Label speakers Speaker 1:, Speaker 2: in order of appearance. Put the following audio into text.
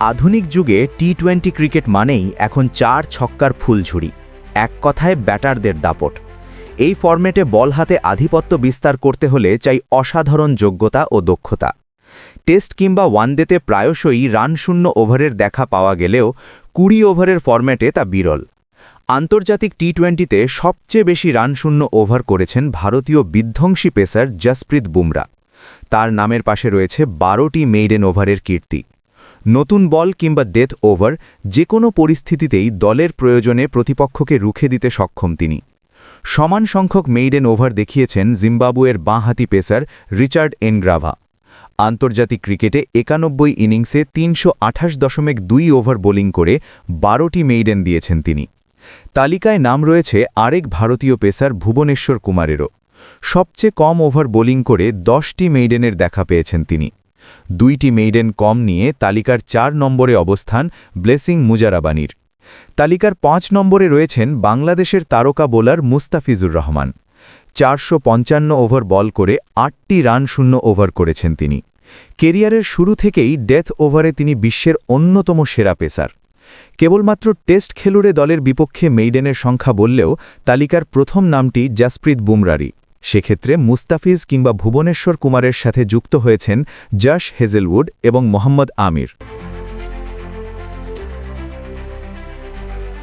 Speaker 1: আধুনিক যুগে টি-20 ক্রিকেট মানেই এখন 4 ছক্কার ফুলঝুরি, এক কথায় ব্যাটারদের দাপট। এই ফরম্যাটে বল হাতে আধিপত্য বিস্তার করতে হলে চাই অসাধারণ যোগ্যতা ও দক্ষতা। টেস্ট কিংবা ওয়ানডেতে প্রায়শই রানশূন্য ওভারের দেখা পাওয়া গেলেও 20 ওভারের ফরম্যাটে তা বিরল। আন্তর্জাতিক টি-20তে সবচেয়ে বেশি রানশূন্য ওভার করেছেন ভারতীয় বিধ্বংসী পেসার জসপ্রীত বুমরা। তার নামের পাশে রয়েছে 12টি মেইডেন ওভারের কীর্তি। নতুন বল কিংবা ডেথ ওভার যে কোনো পরিস্থিতিতেই দলের প্রয়োজনে প্রতিপক্ষকে রুখে দিতে সক্ষম তিনি। সমান সংখ্যক মেইডেন ওভার দেখিয়েছেন জিম্বাবুয়ের বাঁহাতি পেসার রিচার্ড এনগ্রাভা। আন্তর্জাতিক ক্রিকেটে 91 ইনিংসে 328.2 ওভার বোলিং করে 12টি মেইডেন দিয়েছেন তিনি। তালিকায় নাম রয়েছে আরেক ভারতীয় পেসার ভুবনেশ্বর কুমারেরও। সবচেয়ে কম ওভার বোলিং করে 10টি মেইডেনের দেখা পেয়েছেন তিনি। 2টি মেইডেন কম নিয়ে তালিকার 4 নম্বরে অবস্থান ব্লেসিং মুজারাবানির। তালিকার 5 নম্বরে রয়েছেন বাংলাদেশের তারকা বোলার মুস্তাফিজুর রহমান। 455 ওভার বল করে 8টি রানশূন্য ওভার করেছেন তিনি। কেরিয়ারের শুরু থেকেই ডেথ ওভারে তিনি বিশ্বের অন্যতম সেরা পেসার। কেবলমাত্র টেস্ট খেলুড়ে দলের বিপক্ষে মেইডেনের সংখ্যা বললেও তালিকার প্রথম নামটি জসপ্রীত বুমরারই। সেক্ষেত্রে মুস্তাফিজ কিংবা ভুবনেশ্বর কুমারের সাথে যুক্ত হয়েছেন জশ হেজেলউড এবং মোহাম্মদ আমির।